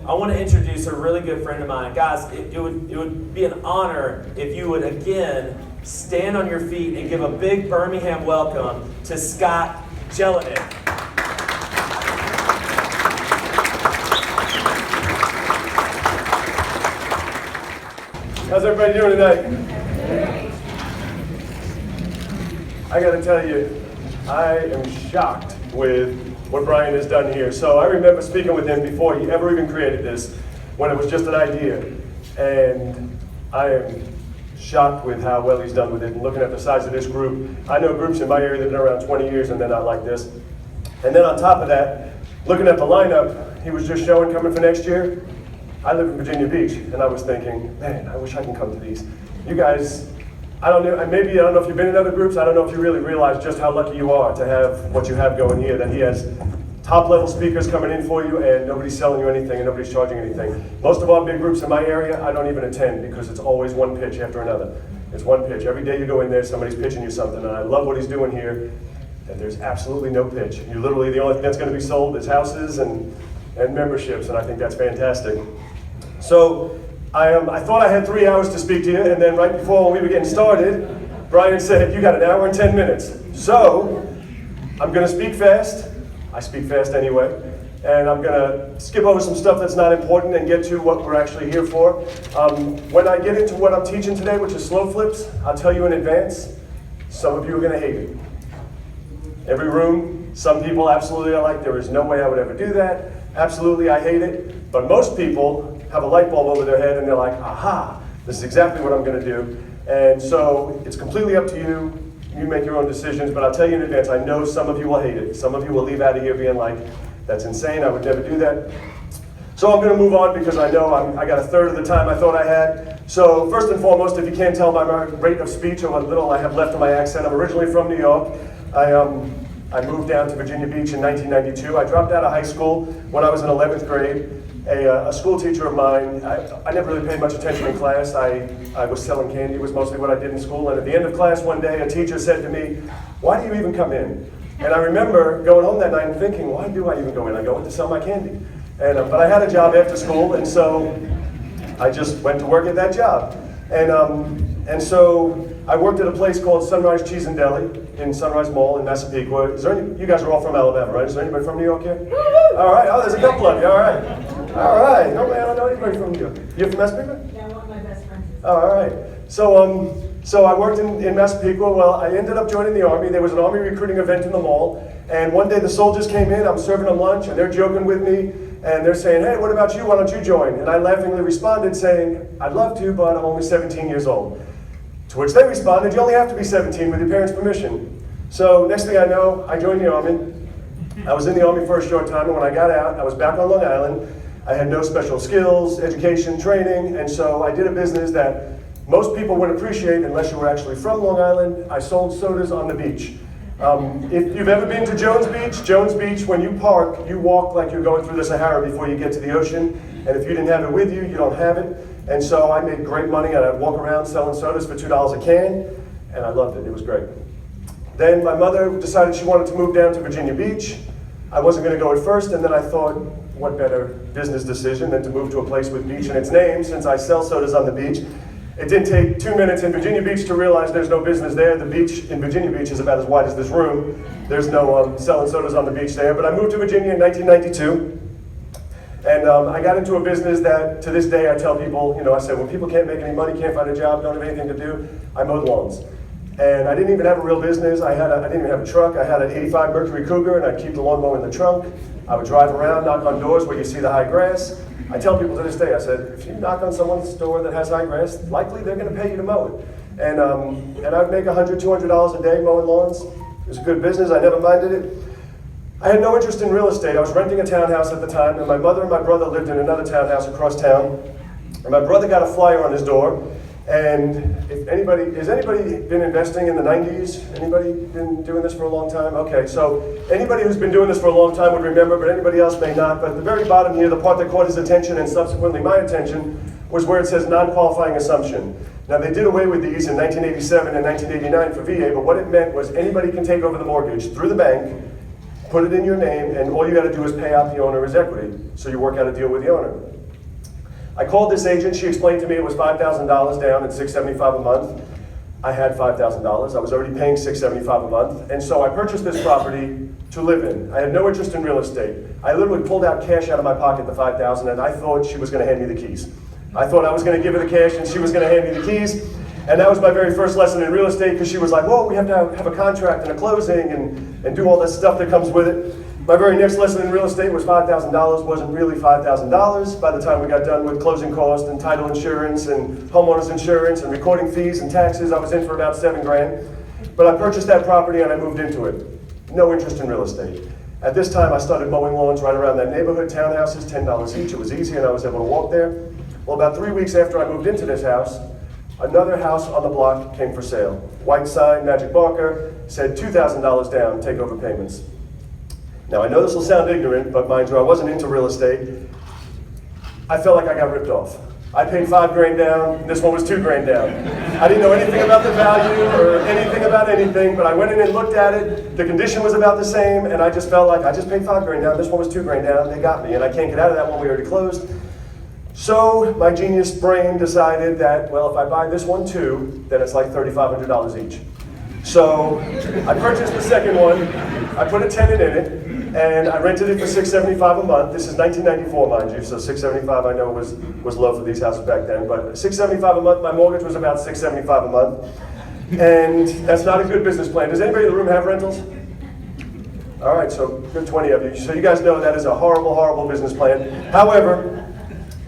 I want to introduce a really good friend of mine. Guys, it would be an honor if you would again stand on your feet and give a big Birmingham welcome to Scott Jelinek. How's everybody doing tonight? I gotta tell you, I am shocked with what Brian has done here. So I remember speaking with him before he ever even created this, when it was just an idea. And I am shocked with how well he's done with it. And looking at the size of this group, I know groups in my area that have been around 20 years and they're not like this. And then on top of that, looking at the lineup he was just showing coming for next year, I live in Virginia Beach, and I was thinking, man, I wish I can come to these. You guys, I don't know if you've been in other groups, I don't know if you really realize just how lucky you are to have what you have going here, that he has top level speakers coming in for you and nobody's selling you anything and nobody's charging anything. Most of our big groups in my area, I don't even attend because it's always one pitch after another. It's one pitch. Every day you go in there, somebody's pitching you something, and I love what he's doing here, that there's absolutely no pitch. You literally, the only thing that's going to be sold is houses and memberships, and I think that's fantastic. So I thought I had 3 hours to speak to you, and then right before we were getting started, Brian said, you got an hour and 10 minutes. So I'm going to speak fast. I speak fast anyway. And I'm going to skip over some stuff that's not important and get to what we're actually here for. When I get into what I'm teaching today, which is SlowFlips, I'll tell you in advance, some of you are going to hate it. Every room, some people absolutely are like, there is no way I would ever do that. Absolutely, I hate it. But most people have a light bulb over their head and they're like, aha, this is exactly what I'm going to do. And so it's completely up to you. You make your own decisions, but I'll tell you in advance, I know some of you will hate it. Some of you will leave out of here being like, that's insane, I would never do that. So I'm going to move on because I know I got a third of the time I thought I had. So first and foremost, if you can't tell by my rate of speech or what little I have left of my accent, I'm originally from New York. I moved down to Virginia Beach in 1992. I dropped out of high school when I was in 11th grade. A school teacher of mine, I never really paid much attention in class. I was selling candy, was mostly what I did in school. And at the end of class one day, a teacher said to me, why do you even come in? And I remember going home that night and thinking, why do I even go in? I go in to sell my candy. And, but I had a job after school, and so I just went to work at that job. And so I worked at a place called Sunrise Cheese and Deli in Sunrise Mall in Massapequa. You guys are all from Alabama, right? Is there anybody from New York here? All right. Oh, there's a couple of you. All right. All right. No, man, I don't know anybody from New York. You're from Massapequa? Yeah, one of my best friends. Oh, all right. So I worked in Massapequa. Well, I ended up joining the Army. There was an Army recruiting event in the mall. And one day the soldiers came in. I'm serving them lunch, and they're joking with me. And they're saying, hey, what about you? Why don't you join? And I laughingly responded saying, I'd love to, but I'm only 17 years old. To which they responded, you only have to be 17 with your parents' permission. So next thing I know, I joined the Army. I was in the Army for a short time, and when I got out, I was back on Long Island. I had no special skills, education, training, and so I did a business that most people would appreciate unless you were actually from Long Island. I sold sodas on the beach. If you've ever been to Jones Beach, when you park, you walk like you're going through the Sahara before you get to the ocean. And if you didn't have it with you, you don't have it. And so I made great money, and I'd walk around selling sodas for $2 a can, and I loved it. It was great. Then my mother decided she wanted to move down to Virginia Beach. I wasn't going to go at first, and then I thought, what better business decision than to move to a place with beach in its name, since I sell sodas on the beach. It didn't take 2 minutes in Virginia Beach to realize there's no business there. The beach in Virginia Beach is about as wide as this room. There's no selling sodas on the beach there. But I moved to Virginia in 1992. And I got into a business that to this day I tell people, I said, when people can't make any money, can't find a job, don't have anything to do, I mowed lawns. And I didn't even have a real business. I didn't even have a truck. I had an 85 Mercury Cougar, and I'd keep the lawnmower in the trunk. I would drive around, knock on doors where you see the high grass. I tell people to this day, I said, if you knock on someone's door that has high grass, likely they're going to pay you to mow it. And I'd make $100, $200 a day mowing lawns. It was a good business. I never minded it. I had no interest in real estate. I was renting a townhouse at the time, and my mother and my brother lived in another townhouse across town. And my brother got a flyer on his door. And has anybody been investing in the 90s? Anybody been doing this for a long time? Okay, so anybody who's been doing this for a long time would remember, but anybody else may not. But at the very bottom here, the part that caught his attention and subsequently my attention was where it says non-qualifying assumption. Now they did away with these in 1987 and 1989 for VA, but what it meant was anybody can take over the mortgage through the bank, put it in your name, and all you got to do is pay out the owner as equity. So you work out a deal with the owner. I called this agent, she explained to me it was $5,000 down and $675 a month. I had $5,000, I was already paying $675 a month, and so I purchased this property to live in. I had no interest in real estate. I literally pulled out cash out of my pocket, the $5,000, and I thought she was gonna hand me the keys. I thought I was gonna give her the cash and she was gonna hand me the keys, and that was my very first lesson in real estate, because she was like, well, we have to have a contract and a closing and do all this stuff that comes with it. My very next lesson in real estate was $5,000, wasn't really $5,000. By the time we got done with closing costs and title insurance and homeowners insurance and recording fees and taxes, I was in for about $7,000. But I purchased that property and I moved into it. No interest in real estate. At this time, I started mowing lawns right around that neighborhood, townhouses, $10 each. It was easy and I was able to walk there. Well, about 3 weeks after I moved into this house, another house on the block came for sale. White sign, magic marker, said $2,000 down, take over payments. Now, I know this will sound ignorant, but mind you, I wasn't into real estate. I felt like I got ripped off. I paid $5,000 down, and this one was $2,000 down. I didn't know anything about the value or anything about anything, but I went in and looked at it. The condition was about the same, and I just felt like I just paid $5,000 down. This one was $2,000 down. They got me, and I can't get out of that one. We already closed. So my genius brain decided that, well, if I buy this one too, then it's like $3,500 each. So I purchased the second one. I put a tenant in it. And I rented it for $675 a month. This is 1994, mind you, so $675 I know was low for these houses back then, but $675 a month. My mortgage was about $675 a month. And that's not a good business plan. Does anybody in the room have rentals? All right, so good 20 of you. So you guys know that is a horrible, horrible business plan. However,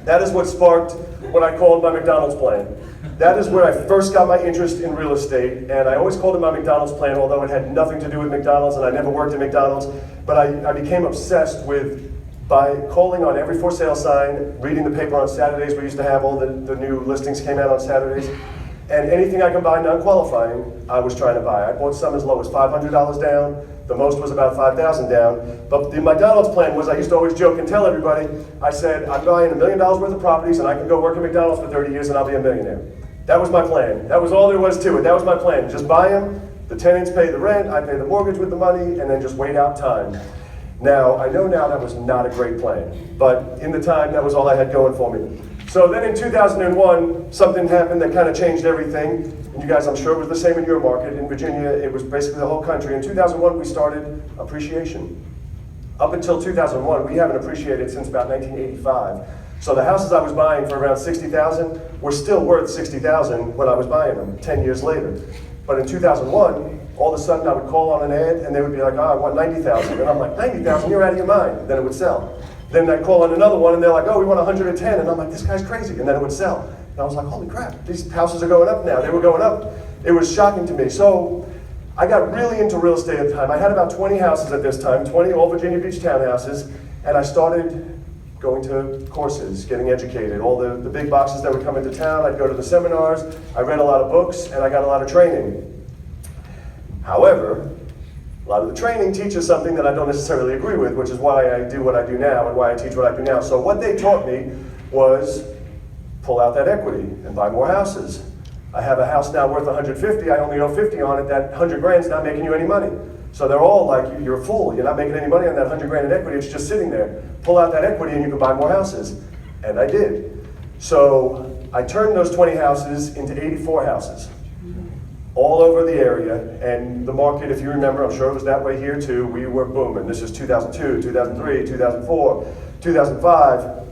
that is what sparked what I called my McDonald's plan. That is where I first got my interest in real estate, and I always called it my McDonald's plan, although it had nothing to do with McDonald's, and I never worked at McDonald's. But I became obsessed by calling on every for sale sign, reading the paper on Saturdays. We used to have all the new listings came out on Saturdays. And anything I could buy non-qualifying, I was trying to buy. I bought some as low as $500 down. The most was about $5,000 down. But the McDonald's plan was, I used to always joke and tell everybody, I said, I'm buying $1 million worth of properties and I can go work at McDonald's for 30 years and I'll be a millionaire. That was my plan. That was all there was to it. That was my plan. Just buy them, the tenants pay the rent, I pay the mortgage with the money, and then just wait out time. Now, I know now that was not a great plan, but in the time, that was all I had going for me. So then in 2001, something happened that kind of changed everything. And you guys, I'm sure it was the same in your market. In Virginia, it was basically the whole country. In 2001, we started appreciation. Up until 2001, we haven't appreciated since about 1985. So the houses I was buying for around $60,000 were still worth $60,000 when I was buying them 10 years later. But in 2001, all of a sudden I would call on an ad and they would be like, oh, I want $90,000. And I'm like, $90,000, you're out of your mind. Then it would sell. Then I'd call on another one and they're like, oh, we want 110. And I'm like, this guy's crazy. And then it would sell. And I was like, holy crap, these houses are going up now. They were going up. It was shocking to me. So I got really into real estate at the time. I had about 20 houses at this time, 20 all Virginia Beach townhouses. And I started going to courses, getting educated. All the big boxes that would come into town, I'd go to the seminars. I read a lot of books and I got a lot of training. However, a lot of the training teaches something that I don't necessarily agree with, which is why I do what I do now and why I teach what I do now. So what they taught me was pull out that equity and buy more houses. I have a house now worth 150, I only owe 50 on it, that 100 grand's not making you any money. So they're all like, you're a fool, you're not making any money on that 100 grand in equity, it's just sitting there. Pull out that equity and you can buy more houses. And I did. So I turned those 20 houses into 84 houses. All over the area, and the market, if you remember, I'm sure it was that way here too, we were booming. This is 2002, 2003, 2004, 2005,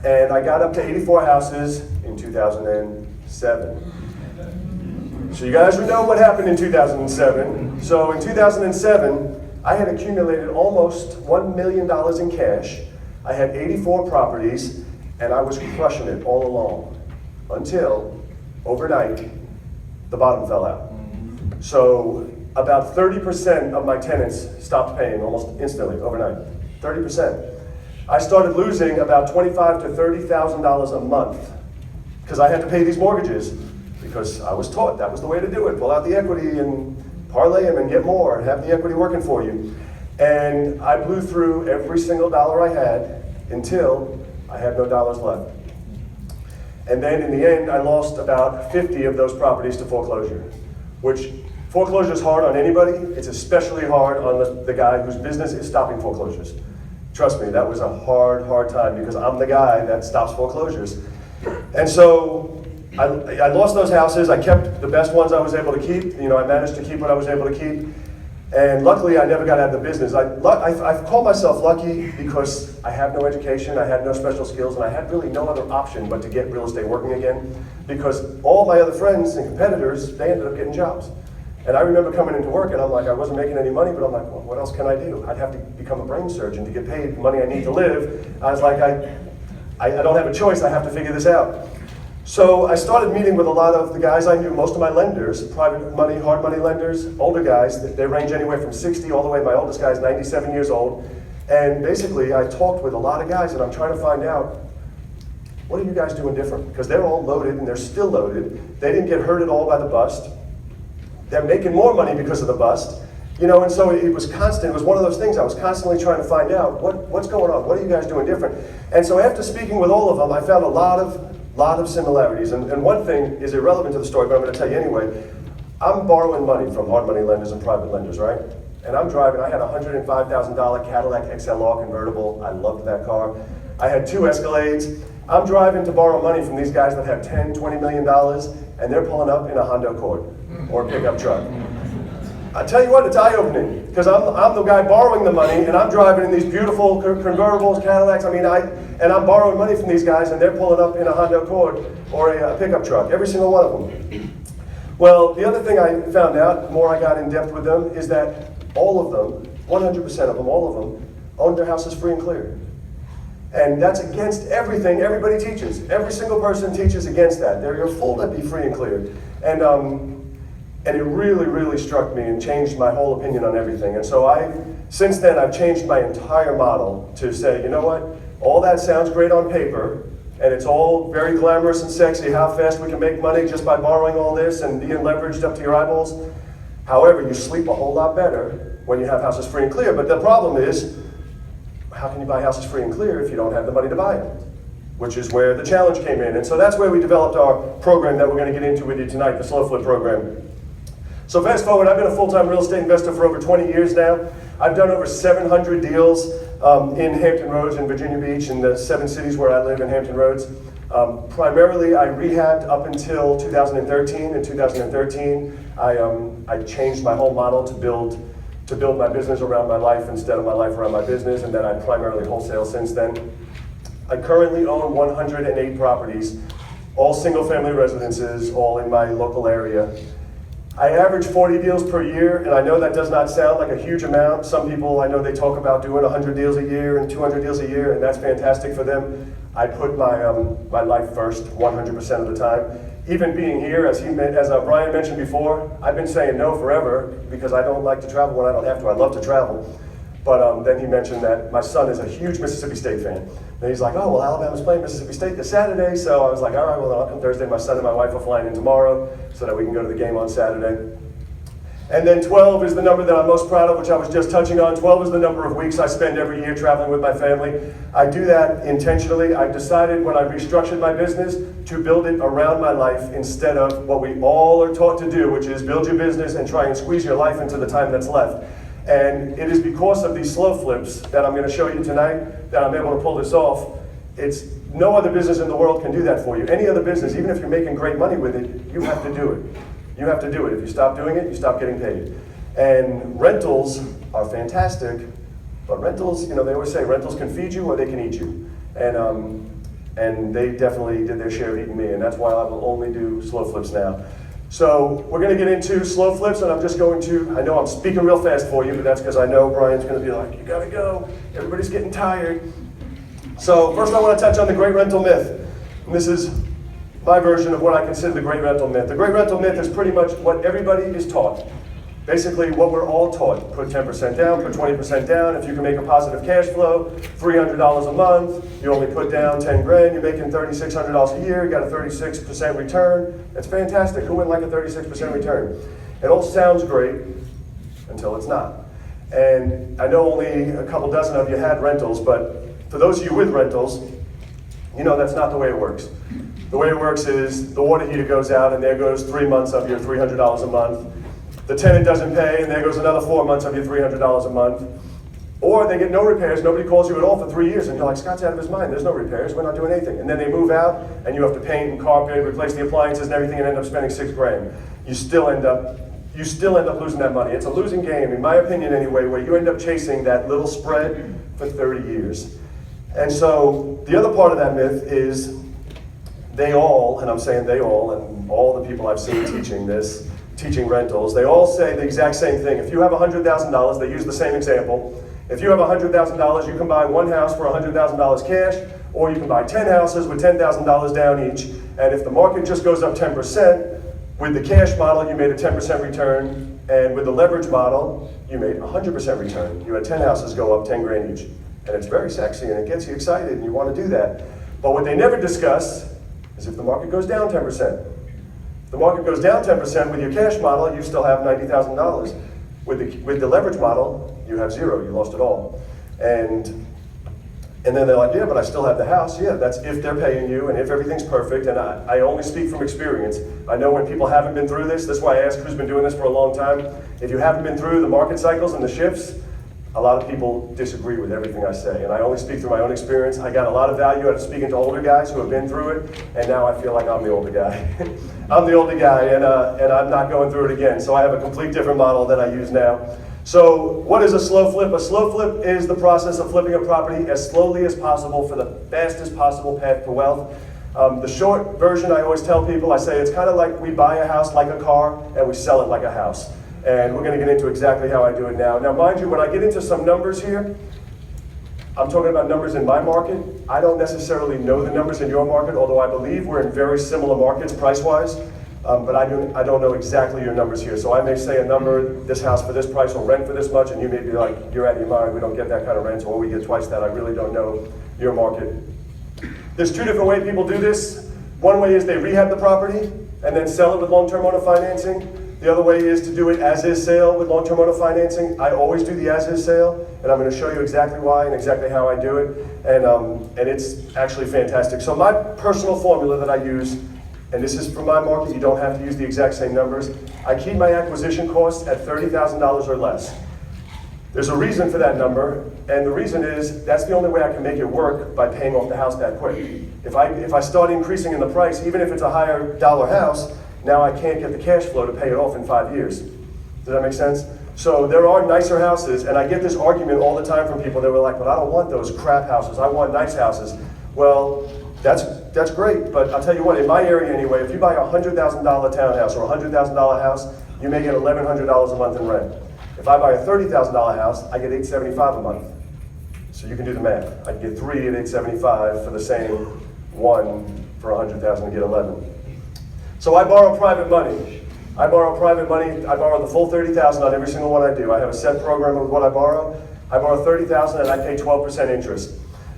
and I got up to 84 houses in 2007. So you guys would know what happened in 2007. So in 2007, I had accumulated almost $1 million in cash. I had 84 properties, and I was crushing it all along, until overnight, the bottom fell out. So about 30% of my tenants stopped paying almost instantly, overnight. 30%. I started losing about $25,000 to $30,000 a month because I had to pay these mortgages because I was taught that was the way to do it. Pull out the equity and parlay them and get more and have the equity working for you. And I blew through every single dollar I had until I had no dollars left. And then in the end, I lost about 50 of those properties to foreclosure, which foreclosure is hard on anybody. It's especially hard on the guy whose business is stopping foreclosures. Trust me, that was a hard time because I'm the guy that stops foreclosures. And so I lost those houses. I kept the best ones I was able to keep. You know, I managed to keep what I was able to keep. And luckily, I never got out of the business. I've called myself lucky because I have no education, I had no special skills, and I had really no other option but to get real estate working again, because all my other friends and competitors, they ended up getting jobs. And I remember coming into work and I'm like, I wasn't making any money, but I'm like, well, what else can I do? I'd have to become a brain surgeon to get paid the money I need to live. I was like, I don't have a choice, I have to figure this out. So I started meeting with a lot of the guys I knew, most of my lenders, private money, hard money lenders, older guys. They range anywhere from 60 all the way, my oldest guy is 97 years old. And basically I talked with a lot of guys and I'm trying to find out, what are you guys doing different? Because they're all loaded and they're still loaded. They didn't get hurt at all by the bust. They're making more money because of the bust. You know, and so it was constant. It was one of those things I was constantly trying to find out, what's going on? What are you guys doing different? And so after speaking with all of them, I found a lot of similarities. And one thing is irrelevant to the story, but I'm going to tell you anyway. I'm borrowing money from hard money lenders and private lenders, right? And I'm driving, I had a $105,000 Cadillac XLR convertible. I loved that car. I had 2 Escalades. I'm driving to borrow money from these guys that have $10, $20 million, and they're pulling up in a Honda Accord or a pickup truck. I tell you what, it's eye-opening, because I'm the guy borrowing the money, and I'm driving in these beautiful convertibles, Cadillacs. I mean, and I'm borrowing money from these guys, and they're pulling up in a Honda Accord or a pickup truck, every single one of them. Well, the other thing I found out, the more I got in depth with them, is that all of them, 100% of them, all of them, owned their houses free and clear. And that's against everything everybody teaches. Every single person teaches against that. You're full to be free and clear. And it really, really struck me and changed my whole opinion on everything. And so since then, I've changed my entire model to say, you know what? All that sounds great on paper, and it's all very glamorous and sexy, how fast we can make money just by borrowing all this and being leveraged up to your eyeballs. However, you sleep a whole lot better when you have houses free and clear. But the problem is, how can you buy houses free and clear if you don't have the money to buy them? Which is where the challenge came in. And so that's where we developed our program that we're going to get into with you tonight, the SlowFlip program. So fast forward, I've been a full-time real estate investor for over 20 years now. I've done over 700 deals in Hampton Roads and Virginia Beach, in the 7 cities where I live in Hampton Roads. Primarily, I rehabbed up until 2013. In 2013, I changed my whole model to build my business around my life instead of my life around my business, and then I primarily wholesale since then. I currently own 108 properties, all single-family residences, all in my local area. I average 40 deals per year, and I know that does not sound like a huge amount. Some people, I know they talk about doing 100 deals a year and 200 deals a year, and that's fantastic for them. I put my life first 100% of the time. Even being here, as Brian mentioned before, I've been saying no forever because I don't like to travel when I don't have to. I love to travel. But then he mentioned that my son is a huge Mississippi State fan. And he's like, oh, well, Alabama's playing Mississippi State this Saturday. So I was like, all right, well, then I'll come Thursday. My son and my wife are flying in tomorrow so that we can go to the game on Saturday. And then 12 is the number that I'm most proud of, which I was just touching on. 12 is the number of weeks I spend every year traveling with my family. I do that intentionally. I decided when I restructured my business to build it around my life instead of what we all are taught to do, which is build your business and try and squeeze your life into the time that's left. And it is because of these SlowFlips that I'm going to show you tonight that I'm able to pull this off. It's no other business in the world can do that for you. Any other business, even if you're making great money with it, you have to do it. You have to do it. If you stop doing it, you stop getting paid. And rentals are fantastic, but rentals, they always say rentals can feed you or they can eat you. And they definitely did their share of eating me, and that's why I will only do SlowFlips now. So we're going to get into SlowFlips, and I'm just going to, I know I'm speaking real fast for you, but that's because I know Brian's going to be like, you got to go. Everybody's getting tired. So first I want to touch on the great rental myth. And this is my version of what I consider the great rental myth. The great rental myth is pretty much what everybody is taught. Basically what we're all taught. Put 10% down, put 20% down. If you can make a positive cash flow, $300 a month, you only put down 10 grand, you're making $3,600 a year, you got a 36% return. That's fantastic. Who wouldn't like a 36% return? It all sounds great until it's not. And I know only a couple dozen of you had rentals, but for those of you with rentals, you know that's not the way it works. The way it works is the water heater goes out and there goes 3 months of your $300 a month. The tenant doesn't pay and there goes another 4 months of your $300 a month. Or they get no repairs, nobody calls you at all for 3 years, and you're like, Scott's out of his mind, there's no repairs, we're not doing anything. And then they move out, and you have to paint and carpet, replace the appliances and everything, and end up spending $6,000. You still end up losing that money. It's a losing game, in my opinion anyway, where you end up chasing that little spread for 30 years. And so the other part of that myth is they all, and I'm saying they all, and all the people I've seen teaching rentals, they all say the exact same thing. If you have $100,000, they use the same example. If you have $100,000, you can buy one house for $100,000 cash, or you can buy 10 houses with $10,000 down each. And if the market just goes up 10%, with the cash model, you made a 10% return, and with the leverage model, you made 100% return. You had 10 houses go up 10 grand each. And it's very sexy, and it gets you excited, and you want to do that. But what they never discuss is if the market goes down 10%. If the market goes down 10% with your cash model, you still have $90,000. With the leverage model, you have zero, you lost it all. And then they're like, yeah, but I still have the house. Yeah, that's if they're paying you and if everything's perfect. And I only speak from experience. I know when people haven't been through this, that's why I ask who's been doing this for a long time. If you haven't been through the market cycles and the shifts, a lot of people disagree with everything I say. And I only speak through my own experience. I got a lot of value out of speaking to older guys who have been through it, and now I feel like I'm the older guy. I'm the older guy, and I'm not going through it again. So I have a complete different model that I use now. So what is a slow flip? A slow flip is the process of flipping a property as slowly as possible for the fastest possible path to wealth. The short version I always tell people, I say it's kind of like we buy a house like a car and we sell it like a house. And we're going to get into exactly how I do it now. Now mind you, when I get into some numbers here, I'm talking about numbers in my market. I don't necessarily know the numbers in your market, although I believe we're in very similar markets price-wise. But I don't know exactly your numbers here. So I may say a number, this house for this price will rent for this much, and you may be like, you're out of your mind, we don't get that kind of rent, or we get twice that. I really don't know your market. There's two different ways people do this. One way is they rehab the property and then sell it with long-term owner financing. The other way is to do it as-is sale with long-term owner financing. I always do the as-is sale, and I'm going to show you exactly why and exactly how I do it. And it's actually fantastic. So my personal formula that I use, and this is for my market, you don't have to use the exact same numbers. I keep my acquisition costs at $30,000 or less. There's a reason for that number, and the reason is that's the only way I can make it work by paying off the house that quick. If I start increasing in the price, even if it's a higher dollar house, now I can't get the cash flow to pay it off in 5 years. Does that make sense? So there are nicer houses, and I get this argument all the time from people that were like, but I don't want those crap houses, I want nice houses. Well, that's great, but I'll tell you what, in my area anyway, if you buy a $100,000 townhouse or a $100,000 house, you may get $1,100 a month in rent. If I buy a $30,000 house, I get $875 a month. So you can do the math. I can get 3 at $875 for the same 1 for $100,000 to get 11. So I borrow private money. I borrow the full $30,000 on every single one I do. I have a set program of what I borrow. I borrow $30,000 and I pay 12% interest.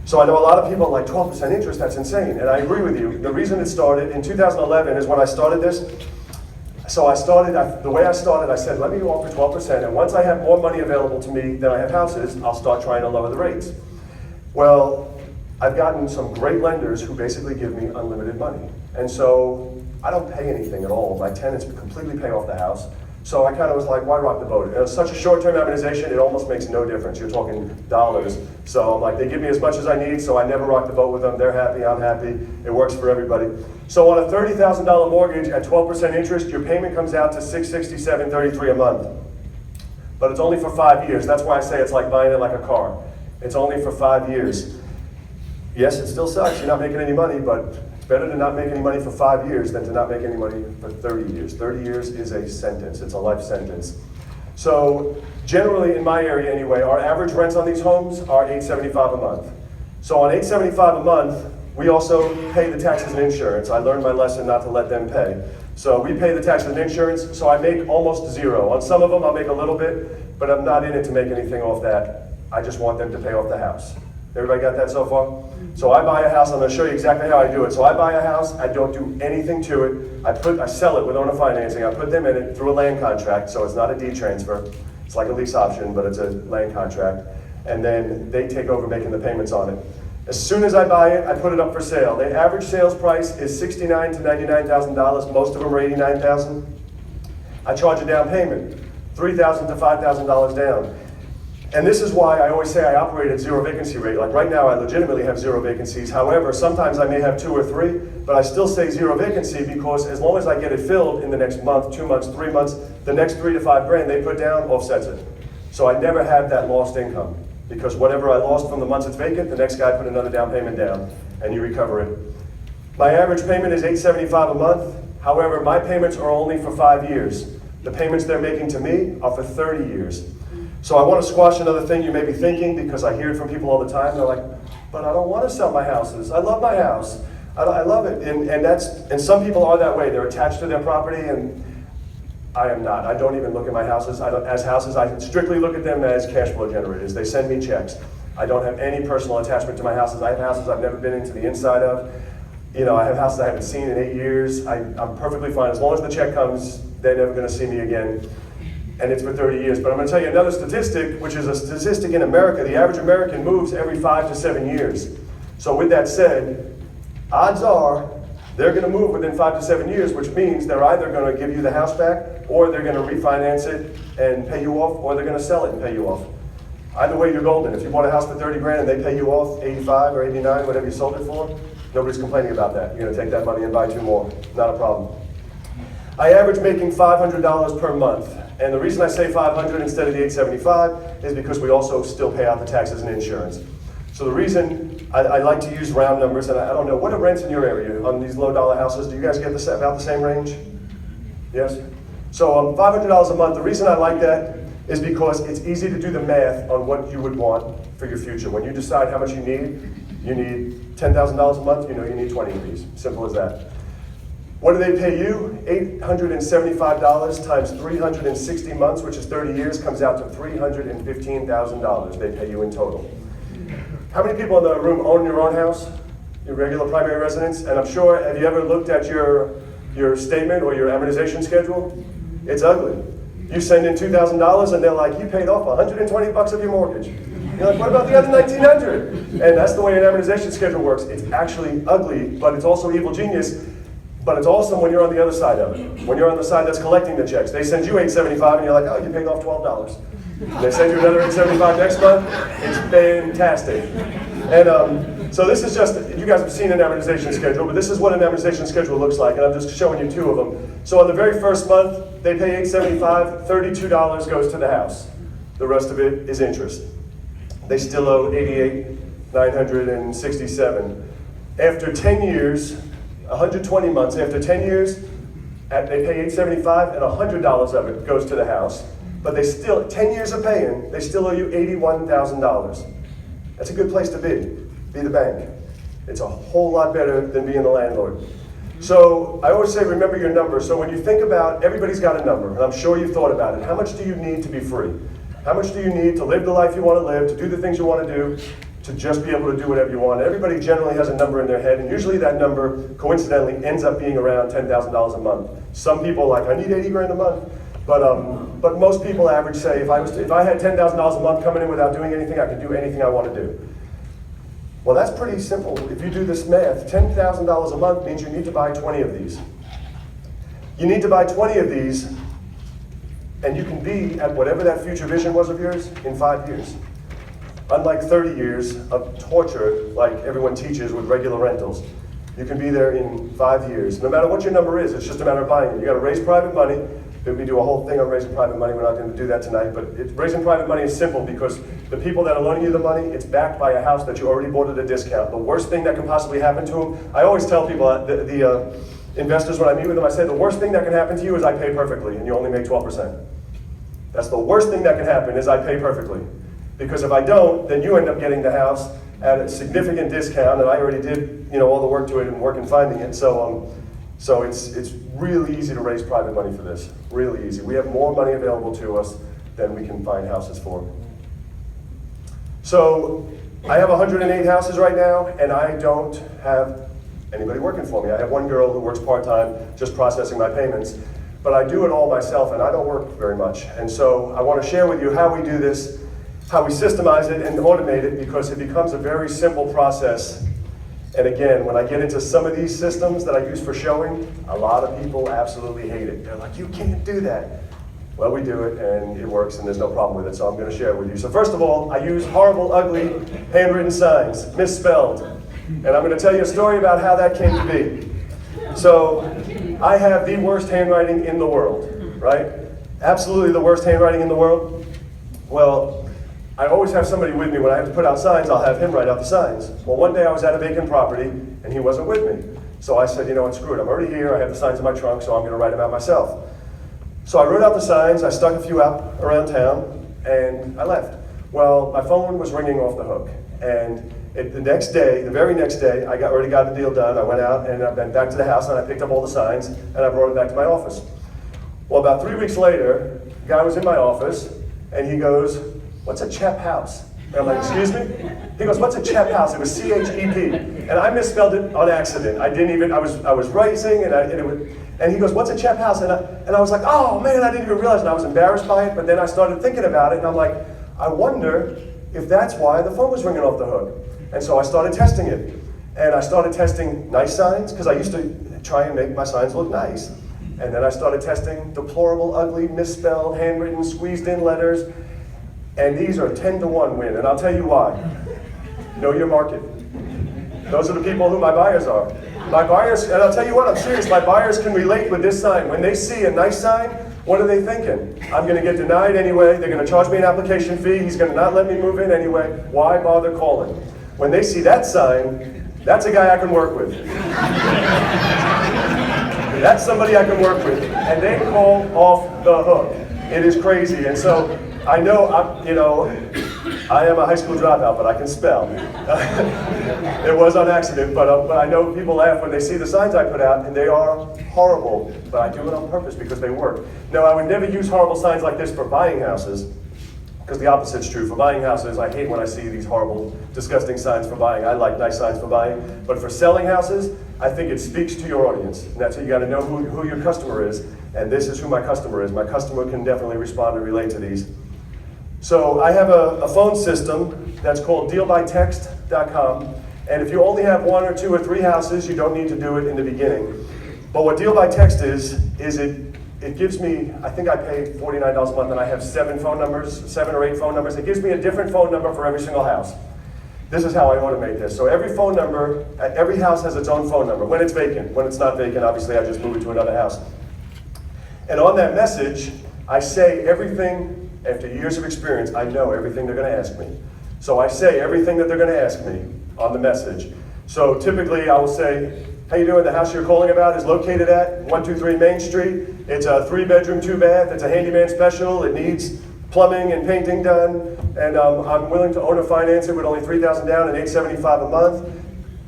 So I know a lot of people are like, 12% interest, that's insane. And I agree with you. The reason it started in 2011 is when I started this. So the way I started, I said, let me offer 12%, and once I have more money available to me than I have houses, I'll start trying to lower the rates. Well, I've gotten some great lenders who basically give me unlimited money. And so I don't pay anything at all. My tenants completely pay off the house. So I kind of was like, why rock the boat? It's such a short-term amortization, it almost makes no difference. You're talking dollars. So I'm like, they give me as much as I need, so I never rock the boat with them. They're happy, I'm happy. It works for everybody. So on a $30,000 mortgage at 12% interest, your payment comes out to $667.33 a month. But it's only for 5 years. That's why I say it's like buying it like a car. It's only for 5 years. Yes, it still sucks. You're not making any money, but it's better to not make any money for 5 years than to not make any money for 30 years. 30 years is a sentence. It's a life sentence. So generally, in my area anyway, our average rents on these homes are $875 a month. So on $875 a month, we also pay the taxes and insurance. I learned my lesson not to let them pay. So we pay the taxes and insurance, so I make almost zero. On some of them, I'll make a little bit, but I'm not in it to make anything off that. I just want them to pay off the house. Everybody got that so far? So I buy a house, I'm going to show you exactly how I do it. So I buy a house, I don't do anything to it. I sell it with owner financing. I put them in it through a land contract, so it's not a deed transfer. It's like a lease option, but it's a land contract. And then they take over making the payments on it. As soon as I buy it, I put it up for sale. The average sales price is $69,000 to $99,000. Most of them are $89,000. I charge a down payment, $3,000 to $5,000 down. And this is why I always say I operate at zero vacancy rate. Like right now, I legitimately have zero vacancies. However, sometimes I may have 2 or 3, but I still say zero vacancy because as long as I get it filled in the next month, 2 months, 3 months, the next 3 to 5 grand they put down offsets it. So I never have that lost income because whatever I lost from the months it's vacant, the next guy put another down payment down and you recover it. My average payment is $875 a month. However, my payments are only for 5 years. The payments they're making to me are for 30 years. So I want to squash another thing you may be thinking because I hear it from people all the time. They're like, but I don't want to sell my houses. I love my house. I love it. And some people are that way. They're attached to their property and I am not. I don't even look at my houses as houses. I strictly look at them as cash flow generators. They send me checks. I don't have any personal attachment to my houses. I have houses I've never been into the inside of. You know, I have houses I haven't seen in 8 years. I'm perfectly fine. As long as the check comes, they're never going to see me again. And it's for 30 years. But I'm going to tell you another statistic, which is a statistic in America. The average American moves every 5 to 7 years. So with that said, odds are they're going to move within 5 to 7 years, which means they're either going to give you the house back, or they're going to refinance it and pay you off, or they're going to sell it and pay you off. Either way, you're golden. If you bought a house for 30 grand and they pay you off 85 or 89, whatever you sold it for, nobody's complaining about that. You're going to take that money and buy 2 more. Not a problem. I average making $500 per month. And the reason I say 500 instead of the 875 is because we also still pay out the taxes and insurance. So the reason I like to use round numbers, and I don't know, what are rents in your area on these low dollar houses? Do you guys get about the same range? Yes? So $500 a month, the reason I like that is because it's easy to do the math on what you would want for your future. When you decide how much you need $10,000 a month, you know you need 20 of these. Simple as that. What do they pay you? $875 times 360 months, which is 30 years, comes out to $315,000 they pay you in total. How many people in the room own your own house? Your regular primary residence? And I'm sure, have you ever looked at your statement or your amortization schedule? It's ugly. You send in $2,000 and they're like, you paid off 120 bucks of your mortgage. You're like, what about the other 1,900? And that's the way an amortization schedule works. It's actually ugly, but it's also evil genius. But it's awesome when you're on the other side of it. When you're on the side that's collecting the checks. They send you $875 and you're like, oh, you paid off $12. And they send you another $875 next month. It's fantastic. And so this is just, you guys have seen an amortization schedule, but this is what an amortization schedule looks like. And I'm just showing you 2 of them. So on the very first month, they pay $875, $32 goes to the house. The rest of it is interest. They still owe $88,967. After 10 years, 120 months, after 10 years, they pay $875 and $100 of it goes to the house. But they still, 10 years of paying, they still owe you $81,000. That's a good place to be the bank. It's a whole lot better than being the landlord. So I always say, remember your number. So when you think about, everybody's got a number, and I'm sure you've thought about it. How much do you need to be free? How much do you need to live the life you want to live, to do the things you want to do, to just be able to do whatever you want? Everybody generally has a number in their head, and usually that number, coincidentally, ends up being around $10,000 a month. Some people are like, I need 80 grand a month. But most people average say, if I had $10,000 a month coming in without doing anything, I could do anything I want to do. Well, that's pretty simple. If you do this math, $10,000 a month means you need to buy 20 of these. You need to buy 20 of these, and you can be at whatever that future vision was of yours in 5 years. Unlike 30 years of torture, like everyone teaches with regular rentals, you can be there in 5 years. No matter what your number is, it's just a matter of buying it. You got to raise private money. We do a whole thing on raising private money. We're not going to do that tonight, but raising private money is simple because the people that are loaning you the money, it's backed by a house that you already bought at a discount. The worst thing that can possibly happen to them, I always tell people, the investors when I meet with them, I say the worst thing that can happen to you is I pay perfectly and you only make 12%. That's the worst thing that can happen is I pay perfectly. Because if I don't, then you end up getting the house at a significant discount, and I already did all the work to it and work in finding it. So it's really easy to raise private money for this. Really easy. We have more money available to us than we can find houses for. So I have 108 houses right now, and I don't have anybody working for me. I have one girl who works part-time just processing my payments, but I do it all myself, and I don't work very much. And so I want to share with you how we do this, how we systemize it and automate it, because it becomes a very simple process. And again, when I get into some of these systems that I use for showing, a lot of people absolutely hate it. They're like, you can't do that. Well, we do it, and it works, and there's no problem with it, so I'm going to share it with you. So first of all, I use horrible, ugly, handwritten signs, misspelled. And I'm going to tell you a story about how that came to be. So I have the worst handwriting in the world, right? Absolutely the worst handwriting in the world. Well, I always have somebody with me. When I have to put out signs, I'll have him write out the signs. Well, one day I was at a vacant property, and he wasn't with me. So I said, you know what, screw it. I'm already here. I have the signs in my trunk, so I'm going to write them out myself. So I wrote out the signs, I stuck a few out around town, and I left. Well, my phone was ringing off the hook. And the next day, the very next day, I already got the deal done. I went out and I went back to the house and I picked up all the signs and I brought them back to my office. Well, about 3 weeks later, the guy was in my office and he goes, "What's a Chep house?" And I'm like, "Excuse me?" He goes, "What's a Chep house?" It was C-H-E-P. And I misspelled it on accident. I was writing and he goes, "What's a Chep house?" And I was like, "Oh man, I didn't even realize." And I was embarrassed by it, but then I started thinking about it and I'm like, I wonder if that's why the phone was ringing off the hook. And so I started testing it. And I started testing nice signs, because I used to try and make my signs look nice. And then I started testing deplorable, ugly, misspelled, handwritten, squeezed in letters. And these are 10-to-1 win. And I'll tell you why. Know your market. Those are the people who my buyers are. My buyers, and I'll tell you what, I'm serious, my buyers can relate with this sign. When they see a nice sign, what are they thinking? I'm going to get denied anyway. They're going to charge me an application fee. He's going to not let me move in anyway. Why bother calling? When they see that sign, that's a guy I can work with. That's somebody I can work with. And they call off the hook. It is crazy. And so I know, I am a high school dropout, but I can spell. It was on accident, but I know people laugh when they see the signs I put out, and they are horrible. But I do it on purpose because they work. Now, I would never use horrible signs like this for buying houses, because the opposite's true. For buying houses, I hate when I see these horrible, disgusting signs for buying. I like nice signs for buying. But for selling houses, I think it speaks to your audience. And that's how you got to know who your customer is. And this is who my customer is. My customer can definitely respond and relate to these. So I have a phone system that's called dealbytext.com. And if you only have 1 or 2 or 3 houses, you don't need to do it in the beginning. But what Deal by Text is it gives me, I think I pay $49 a month and I have 7 or 8 phone numbers. It gives me a different phone number for every single house. This is how I automate this. So every phone number, every house has its own phone number when it's vacant. When it's not vacant, obviously I just move it to another house. And on that message, I say everything, after years of experience, I know everything they're going to ask me. So I say everything that they're going to ask me on the message. So typically I will say, "How you doing? The house you're calling about is located at 123 Main Street. It's a 3-bedroom, 2-bath. It's a handyman special. It needs plumbing and painting done. And I'm willing to own or finance it with only $3,000 down and $875 a month.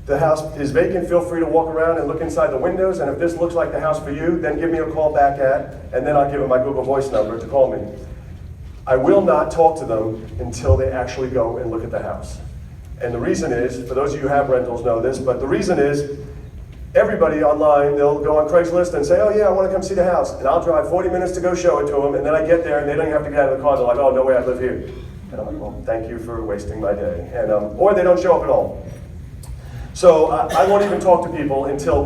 The house is vacant. Feel free to walk around and look inside the windows. And if this looks like the house for you, then give me a call back at," and then I'll give them my Google Voice number to call me. I will not talk to them until they actually go and look at the house. And the reason is, for those of you who have rentals know this, but the reason is, everybody online, they'll go on Craigslist and say, "Oh yeah, I want to come see the house." And I'll drive 40 minutes to go show it to them, and then I get there and they don't even have to get out of the car. They're like, "Oh, no way, I live here." And I'm like, "Well, thank you for wasting my day." And or they don't show up at all. So I won't even talk to people until,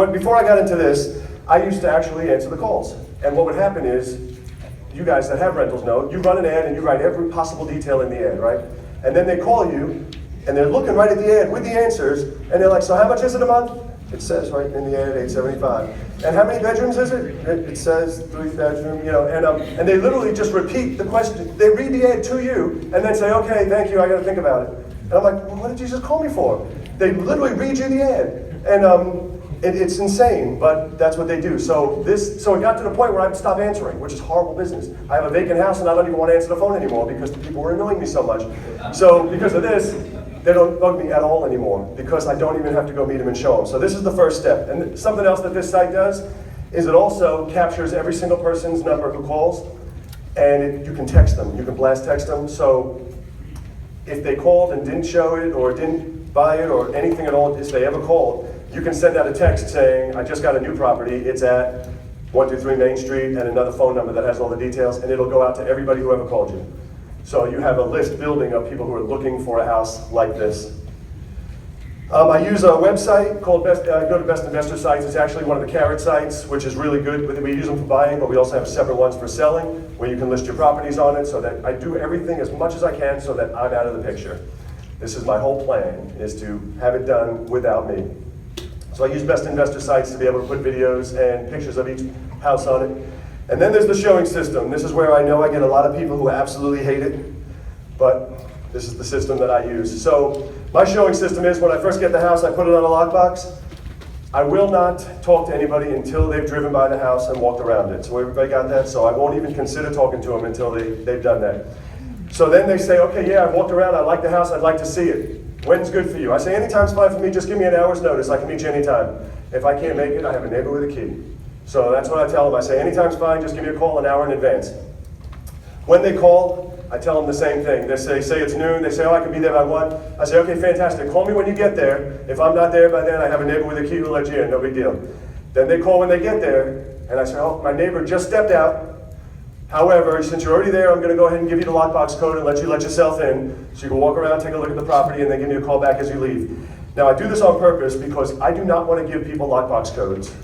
before I got into this, I used to actually answer the calls. And what would happen is, you guys that have rentals know, you run an ad and you write every possible detail in the ad, right? And then they call you, and they're looking right at the ad with the answers, and they're like, "So how much is it a month?" It says right in the ad, $875. "And how many bedrooms is it?" It says 3-bedroom, and they literally just repeat the question. They read the ad to you, and then say, "Okay, thank you, I gotta think about it." And I'm like, "Well, what did you just call me for?" They literally read you the ad. And it's insane, but that's what they do. So it got to the point where I'd stop answering, which is horrible business. I have a vacant house and I don't even want to answer the phone anymore because the people were annoying me so much. So because of this, they don't bug me at all anymore because I don't even have to go meet them and show them. So this is the first step. And something else that this site does is it also captures every single person's number who calls, and you can text them. You can blast text them. So if they called and didn't show it or didn't buy it or anything at all, if they ever called, you can send out a text saying, "I just got a new property. It's at 123 Main Street," and another phone number that has all the details, and it'll go out to everybody who ever called you. So you have a list building of people who are looking for a house like this. I use a website called go to Best Investor Sites. It's actually one of the carrot sites, which is really good. We use them for buying, but we also have separate ones for selling, where you can list your properties on it, so that I do everything as much as I can so that I'm out of the picture. This is my whole plan, is to have it done without me. So I use Best Investor Sites to be able to put videos and pictures of each house on it. And then there's the showing system. This is where I know I get a lot of people who absolutely hate it, but this is the system that I use. So my showing system is, when I first get the house, I put it on a lockbox. I will not talk to anybody until they've driven by the house and walked around it. So everybody got that? So I won't even consider talking to them until they've done that. So then they say, okay, yeah, I've walked around, I like the house, I'd like to see it. When's good for you? I say, anytime's fine for me, just give me an hour's notice, I can meet you anytime. If I can't make it, I have a neighbor with a key. So that's what I tell them. I say, anytime's fine, just give me a call an hour in advance. When they call, I tell them the same thing. They say it's noon. They say, oh, I can be there by 1. I say, okay, fantastic. Call me when you get there. If I'm not there by then, I have a neighbor with a key who'll let you in. No big deal. Then they call when they get there, and I say, oh, my neighbor just stepped out. However, since you're already there, I'm going to go ahead and give you the lockbox code and let yourself in, so you can walk around, take a look at the property, and then give me a call back as you leave. Now, I do this on purpose because I do not want to give people lockbox codes.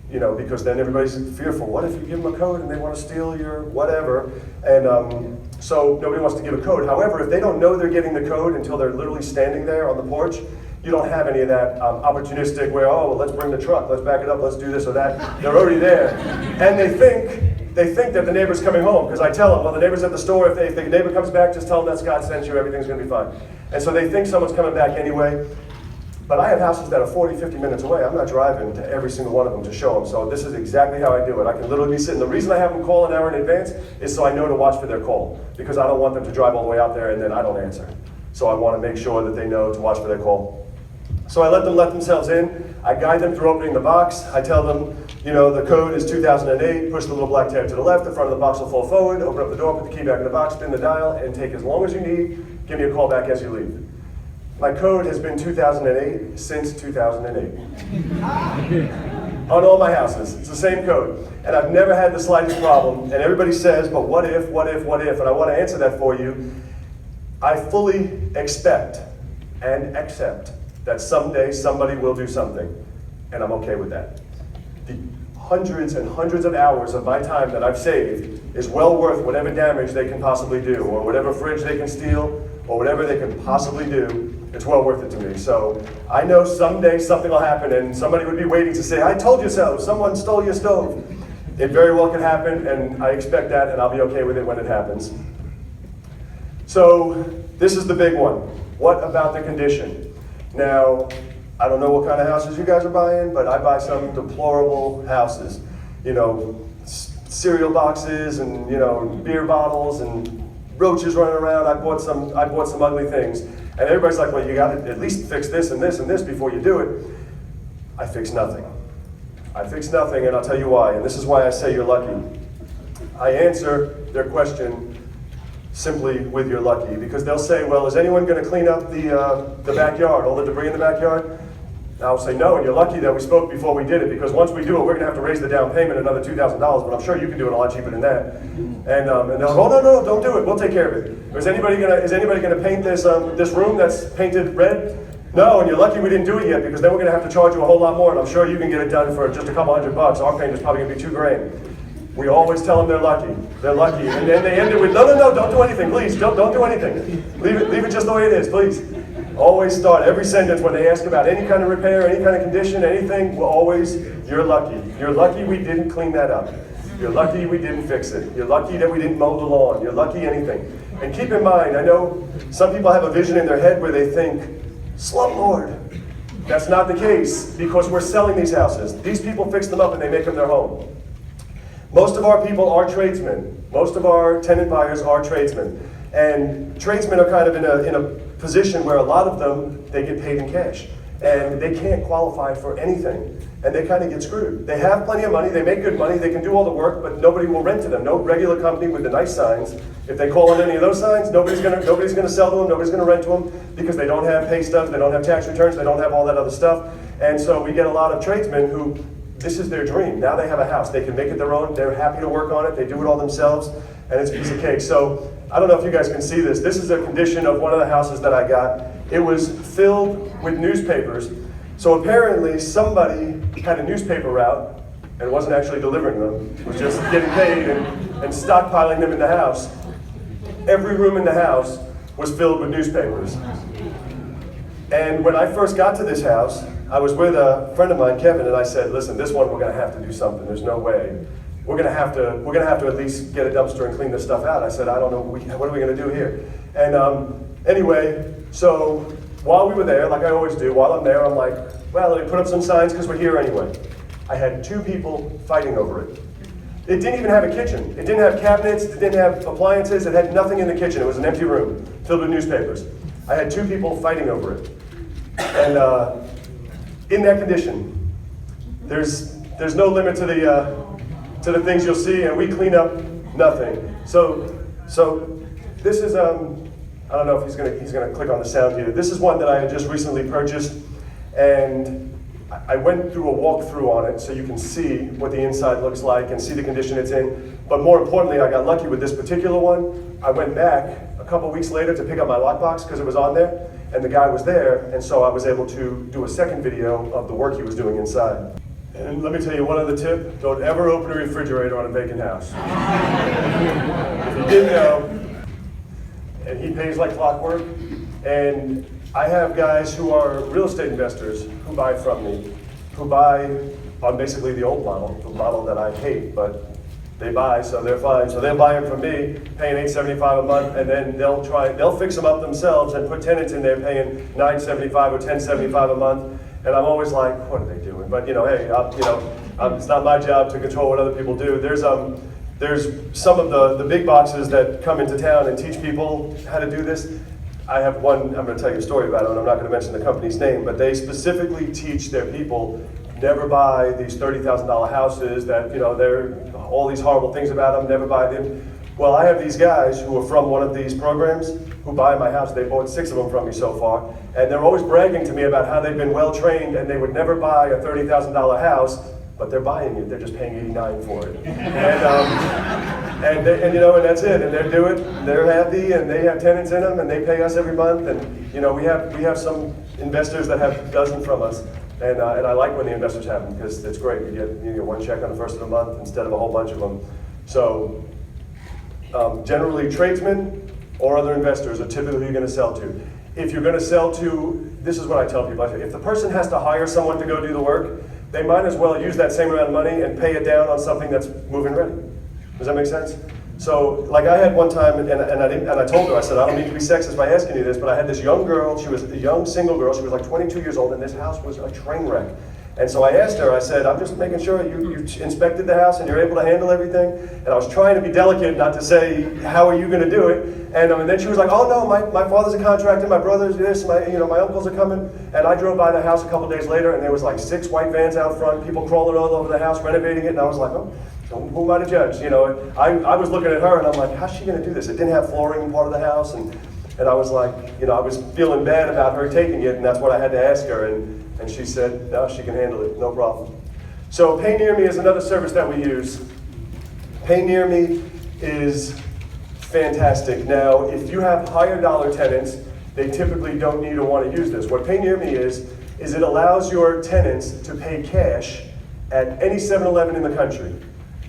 You know, because then everybody's fearful. What if you give them a code and they want to steal your whatever? And so nobody wants to give a code. However, if they don't know they're getting the code until they're literally standing there on the porch, you don't have any of that opportunistic where, oh, well, let's bring the truck, let's back it up, let's do this or that. They're already there. And they think that the neighbor's coming home, because I tell them, well, the neighbor's at the store. If the neighbor comes back, just tell them that Scott sent you, everything's going to be fine. And so they think someone's coming back anyway. But I have houses that are 40, 50 minutes away. I'm not driving to every single one of them to show them. So this is exactly how I do it. I can literally be sitting. The reason I have them call an hour in advance is so I know to watch for their call, because I don't want them to drive all the way out there and then I don't answer. So I want to make sure that they know to watch for their call. So I let them let themselves in. I guide them through opening the box. I tell them, you know, the code is 2008. Push the little black tab to the left. The front of the box will fall forward. Open up the door, put the key back in the box, spin the dial, and take as long as you need. Give me a call back as you leave. My code has been 2008 since 2008. On all my houses, it's the same code. And I've never had the slightest problem. And everybody says, but what if, what if, what if? And I want to answer that for you. I fully expect and accept that someday somebody will do something. And I'm okay with that. The hundreds and hundreds of hours of my time that I've saved is well worth whatever damage they can possibly do, or whatever fridge they can steal, or whatever they can possibly do. It's well worth it to me. So I know someday something will happen and somebody would be waiting to say, I told you so, someone stole your stove. It very well could happen, and I expect that, and I'll be okay with it when it happens. So this is the big one. What about the condition? Now, I don't know what kind of houses you guys are buying, but I buy some deplorable houses. You know, cereal boxes and, you know, beer bottles and roaches running around. I bought some ugly things. And everybody's like, well, you got to at least fix this and this and this before you do it. I fix nothing. I fix nothing, and I'll tell you why. And this is why I say you're lucky. I answer their question simply with you're lucky, because they'll say, well, is anyone going to clean up the backyard, all the debris in the backyard? I'll say no, and you're lucky that we spoke before we did it, because once we do it, we're going to have to raise the down payment another $2,000, but I'm sure you can do it a lot cheaper than that. And they'll go, oh, no, don't do it, we'll take care of it. Or is anybody gonna paint this room that's painted red? No, and you're lucky we didn't do it yet, because then we're going to have to charge you a whole lot more, and I'm sure you can get it done for just a couple $100. Our paint is probably going to be $2,000. We always tell them they're lucky. They're lucky. And then they end it with, no, don't do anything, please. Don't do anything. Leave it just the way it is, please. Always start every sentence when they ask about any kind of repair, any kind of condition, anything, we're always, you're lucky. You're lucky we didn't clean that up. You're lucky we didn't fix it. You're lucky that we didn't mow the lawn. You're lucky anything. And keep in mind, I know some people have a vision in their head where they think, slumlord. That's not the case, because we're selling these houses. These people fix them up and they make them their home. Most of our people are tradesmen. Most of our tenant buyers are tradesmen. And tradesmen are kind of in a position where a lot of them, they get paid in cash. And they can't qualify for anything. And they kind of get screwed. They have plenty of money, they make good money, they can do all the work, but nobody will rent to them. No regular company with the nice signs. If they call on any of those signs, nobody's gonna sell to them, nobody's gonna rent to them, because they don't have pay stubs, they don't have tax returns, they don't have all that other stuff. And so we get a lot of tradesmen who, this is their dream. Now they have a house, they can make it their own, they're happy to work on it, they do it all themselves, and it's a piece of cake. So I don't know if you guys can see this. This is a condition of one of the houses that I got. It was filled with newspapers. So apparently somebody had a newspaper route and wasn't actually delivering them, was just getting paid and stockpiling them in the house. Every room in the house was filled with newspapers. And when I first got to this house, I was with a friend of mine, Kevin, and I said, listen, this one we're gonna have to do something, there's no way. We're gonna have to at least get a dumpster and clean this stuff out. I said, I don't know, what are we gonna do here? And anyway, so while we were there, like I always do, while I'm there, I'm like, well, let me put up some signs because we're here anyway. I had 2 people fighting over it. It didn't even have a kitchen. It didn't have cabinets, it didn't have appliances, it had nothing in the kitchen. It was an empty room filled with newspapers. I had 2 people fighting over it. And in that condition, there's no limit to the things you'll see, and we clean up nothing. So this is I don't know if he's gonna click on the sound here. This is one that I had just recently purchased, and I went through a walkthrough on it so you can see what the inside looks like and see the condition it's in. But more importantly, I got lucky with this particular one. I went back a couple weeks later to pick up my lockbox because it was on there, and the guy was there, and so I was able to do a second video of the work he was doing inside. And let me tell you one other tip, don't ever open a refrigerator on a vacant house. If you didn't know, and he pays like clockwork, and I have guys who are real estate investors who buy from me, who buy on basically the old model, the model that I hate, but they buy, so they're fine. So they'll buy them from me, paying $8.75 a month, and then they'll fix them up themselves and put tenants in there paying $9.75 or $10.75 a month. And I'm always like, what are they doing? But hey, it's not my job to control what other people do. There's some of the big boxes that come into town and teach people how to do this. I have one, I'm going to tell you a story about it, and I'm not going to mention the company's name, but they specifically teach their people never buy these $30,000 houses that, there are all these horrible things about them, never buy them. Well, I have these guys who are from one of these programs who buy my house. They bought 6 of them from me so far, and they're always bragging to me about how they've been well trained and they would never buy a $30,000 house, but they're buying it. They're just paying $89 for it. And that's it. And they do it. They're happy, and they have tenants in them, and they pay us every month. And we have some investors that have dozens from us, and I like when the investors have them because it's great. You get one check on the first of the month instead of a whole bunch of them. So generally, tradesmen or other investors are typically who you're going to sell to. If you're going to sell to, this is what I tell people. If the person has to hire someone to go do the work, they might as well use that same amount of money and pay it down on something that's move-in ready. Does that make sense? So, like I had one time, and I told her, I said, I don't mean to be sexist by asking you this, but I had this young girl, she was a young single girl, she was like 22 years old, and this house was a train wreck. And so I asked her, I said, I'm just making sure you inspected the house and you're able to handle everything. And I was trying to be delicate, not to say, how are you going to do it? And then she was like, oh no, my father's a contractor, my brother's this, my uncles are coming. And I drove by the house a couple days later, and there was like 6 white vans out front, people crawling all over the house, renovating it, and I was like, oh, who am I to judge? I was looking at her and I'm like, how's she going to do this? It didn't have flooring in part of the house, and I was like, I was feeling bad about her taking it, and that's what I had to ask her, and she said, no, she can handle it, no problem. So Pay Near Me is another service that we use. Pay Near Me is fantastic. Now, if you have higher dollar tenants, they typically don't need or want to use this. What Pay Near Me is it allows your tenants to pay cash at any 7-Eleven in the country.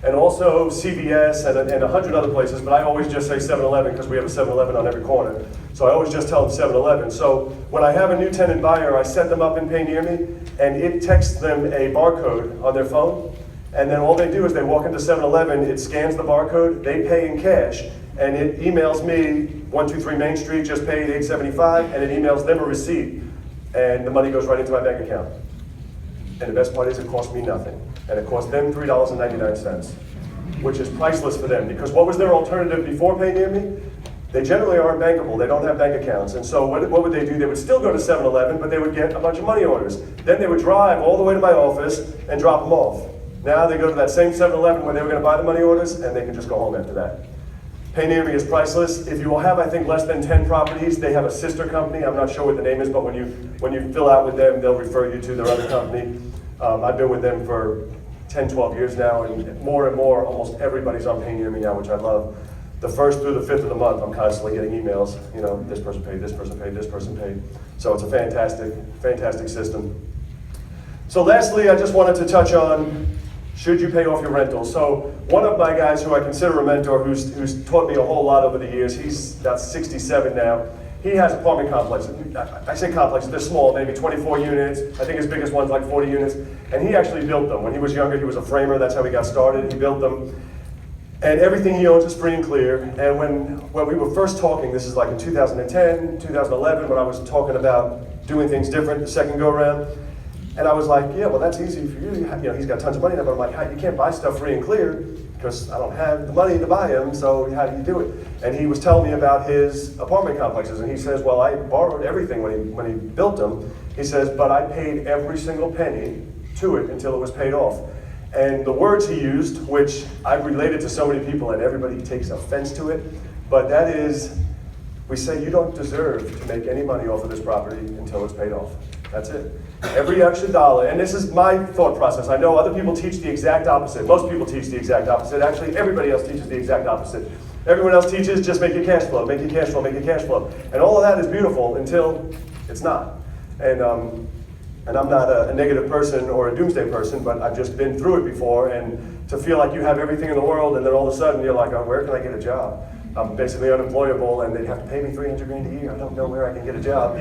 And also CVS and 100 other places, but I always just say 7-Eleven because we have a 7-Eleven on every corner. So I always just tell them 7-Eleven. So when I have a new tenant buyer, I set them up in Pay Near Me, and it texts them a barcode on their phone. And then all they do is they walk into 7-Eleven, it scans the barcode, they pay in cash, and it emails me 123 Main Street, just paid $8.75, and it emails them a receipt. And the money goes right into my bank account. And the best part is it costs me nothing. And it cost them $3.99, which is priceless for them, because what was their alternative before Pay Near Me? They generally aren't bankable, they don't have bank accounts, and so what would they do? They would still go to 7-Eleven, but they would get a bunch of money orders. Then they would drive all the way to my office and drop them off. Now they go to that same 7-Eleven where they were going to buy the money orders, and they can just go home after that. Pay Near Me is priceless. If you will have, I think, less than 10 properties, they have a sister company. I'm not sure what the name is, but when you fill out with them, they'll refer you to their other company. I've been with them for 10, 12 years now, and more, almost everybody's on Pay Near Me now, which I love. the 1st through the 5th of the month, I'm constantly getting emails, you know, this person paid, this person paid, this person paid. So it's a fantastic, fantastic system. So lastly, I just wanted to touch on, should you pay off your rentals? So one of my guys who I consider a mentor, who's taught me a whole lot over the years, he's about 67 now. He has apartment complexes. I say complexes, they're small, maybe 24 units. I think his biggest one's like 40 units. And he actually built them. When he was younger, he was a framer. That's how he got started. He built them. And everything he owns is free and clear. And when we were first talking, this is like in 2010, 2011, when I was talking about doing things different the second go around. And I was like, yeah, well, that's easy for you. You know, he's got tons of money now, but I'm like, you can't buy stuff free and clear because I don't have the money to buy them, so how do you do it? And he was telling me about his apartment complexes, and he says, well, I borrowed everything when he built them. He says, but I paid every single penny to it until it was paid off. And the words he used, which I've related to so many people, and everybody takes offense to it, but that is, we say you don't deserve to make any money off of this property until it's paid off. That's it. Every extra dollar, and this is my thought process. I know other people teach the exact opposite. Most people teach the exact opposite. Actually, everybody else teaches the exact opposite. Everyone else teaches just make your cash flow, make your cash flow, make your cash flow. And all of that is beautiful until it's not. And I'm not a negative person or a doomsday person, but I've just been through it before, and to feel like you have everything in the world, and then all of a sudden you're like, oh, where can I get a job? I'm basically unemployable, and they'd have to pay me $300 grand a year. I don't know where I can get a job.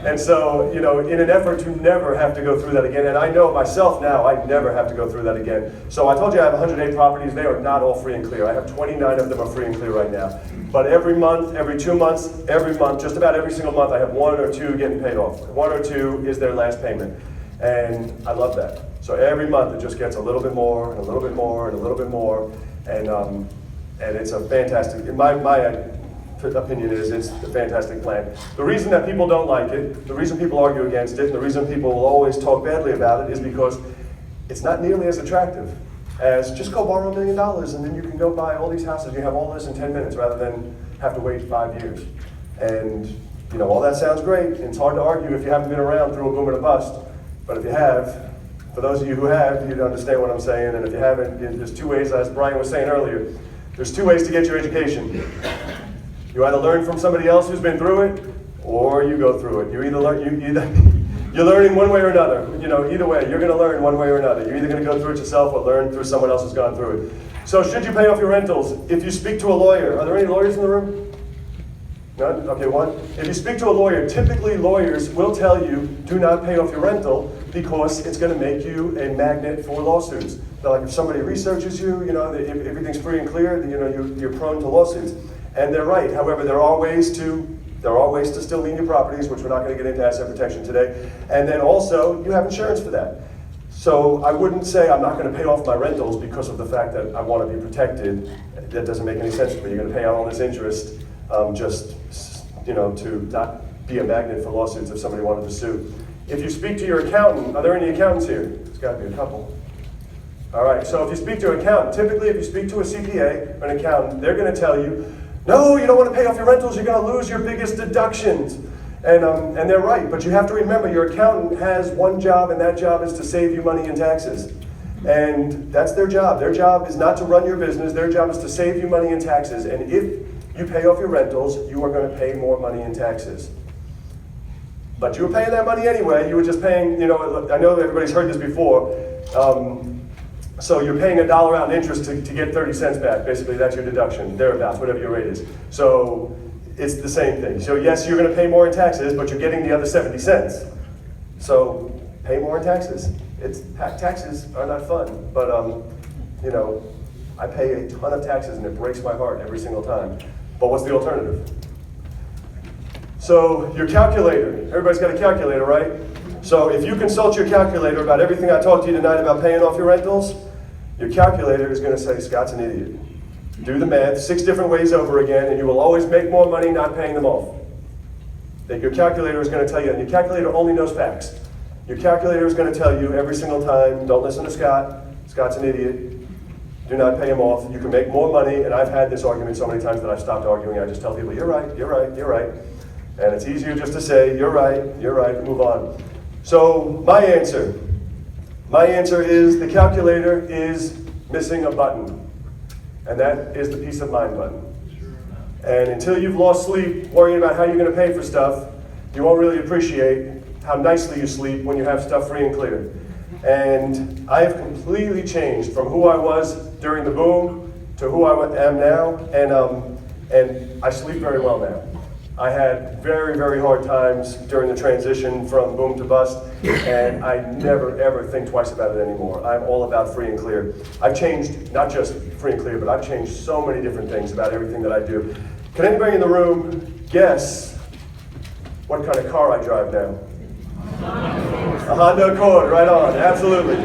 And so, you know, in an effort to never have to go through that again, and I know myself now, I never have to go through that again. So I told you I have 108 properties. They are not all free and clear. I have 29 of them are free and clear right now. But every month, every 2 months, every month, just about every single month, I have 1 or 2 getting paid off. 1 or 2 is their last payment. And I love that. So every month it just gets a little bit more, and a little bit more, and a little bit more. And it's a fantastic, my opinion is it's a fantastic plan. The reason that people don't like it, the reason people argue against it, and the reason people will always talk badly about it is because it's not nearly as attractive as just go borrow $1 million and then you can go buy all these houses. You have all this in 10 minutes rather than have to wait 5 years. And you know, all that sounds great. It's hard to argue if you haven't been around through a boom and a bust. But if you have, for those of you who have, you'd understand what I'm saying. And if you haven't, there's 2 ways, as Brian was saying earlier. There's 2 ways to get your education. You either learn from somebody else who's been through it, or you go through it. You're learning one way or another. You know, either way, you're going to learn one way or another. You're either going to go through it yourself or learn through someone else who's gone through it. So should you pay off your rentals? If you speak to a lawyer, are there any lawyers in the room? None? Okay, 1. If you speak to a lawyer, typically lawyers will tell you, do not pay off your rental because it's going to make you a magnet for lawsuits. So like if somebody researches you, you know, if everything's free and clear, you know, you're prone to lawsuits. And they're right. However, there are ways to still lien your properties, which we're not going to get into asset protection today. And then also, you have insurance for that. So I wouldn't say I'm not going to pay off my rentals because of the fact that I want to be protected. That doesn't make any sense to me. You're going to pay out all this interest just, you know, to not be a magnet for lawsuits if somebody wanted to sue. If you speak to your accountant, are there any accountants here? There's got to be a couple. All right, so if you speak to an accountant, typically if you speak to a CPA or an accountant, they're going to tell you, no, you don't want to pay off your rentals, you're going to lose your biggest deductions. And they're right, but you have to remember your accountant has one job, and that job is to save you money in taxes. And that's their job. Their job is not to run your business, their job is to save you money in taxes. And if you pay off your rentals, you are going to pay more money in taxes. But you were paying that money anyway, you were just paying, you know, I know everybody's heard this before, so you're paying $1 out in interest to get 30 cents back. Basically, that's your deduction, thereabouts, whatever your rate is. So it's the same thing. So yes, you're going to pay more in taxes, but you're getting the other 70 cents. So pay more in taxes. Taxes are not fun, but you know, I pay a ton of taxes and it breaks my heart every single time. But what's the alternative? So your calculator, everybody's got a calculator, right? So if you consult your calculator about everything I talked to you tonight about paying off your rentals, your calculator is going to say, Scott's an idiot. Do the math 6 different ways over again, and you will always make more money not paying them off. That your calculator is going to tell you, and your calculator only knows facts. Your calculator is going to tell you every single time, don't listen to Scott, Scott's an idiot, do not pay him off, you can make more money, and I've had this argument so many times that I've stopped arguing. I just tell people, you're right, you're right, you're right. And it's easier just to say, you're right, move on. So my answer is the calculator is missing a button. and that is the peace of mind button. And until you've lost sleep worrying about how you're going to pay for stuff, you won't really appreciate how nicely you sleep when you have stuff free and clear. And I have completely changed from who I was during the boom to who I am now, and I sleep very well now. I had very, very hard times during the transition from boom to bust, and I never, ever think twice about it anymore. I'm all about free and clear. I've changed, not just free and clear, but I've changed so many different things about everything that I do. Can anybody in the room guess what kind of car I drive now? A Honda Accord, right on, absolutely.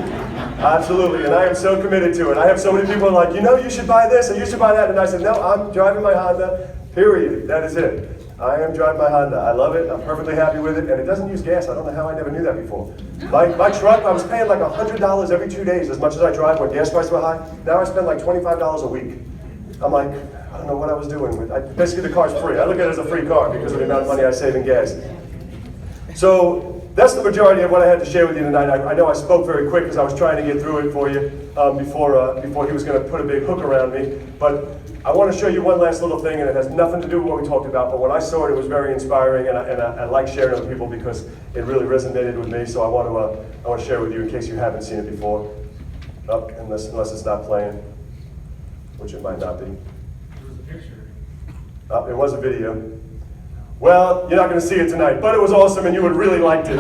Absolutely, and I am so committed to it. I have so many people like, you should buy this and you should buy that, and I said, no, I'm driving my Honda, period. That is it. I am driving my Honda. I love it. I'm perfectly happy with it, and it doesn't use gas. I don't know how I never knew that before. My truck, I was paying like $100 every 2 days as much as I drive when gas prices were high. Now I spend like $25 a week. I'm like, I don't know what I was doing with it. Basically, the car's free. I look at it as a free car because of the amount of money I save in gas. So that's the majority of what I had to share with you tonight. I know I spoke very quick because I was trying to get through it for you before he was going to put a big hook around me. But I want to show you one last little thing, and it has nothing to do with what we talked about, but when I saw it, it was very inspiring, and I like sharing it with people because it really resonated with me, so I want to share it with you in case you haven't seen it before. Unless it's not playing, which it might not be. There was a picture. It was a video. Well, you're not going to see it tonight, but it was awesome, and you would really liked it.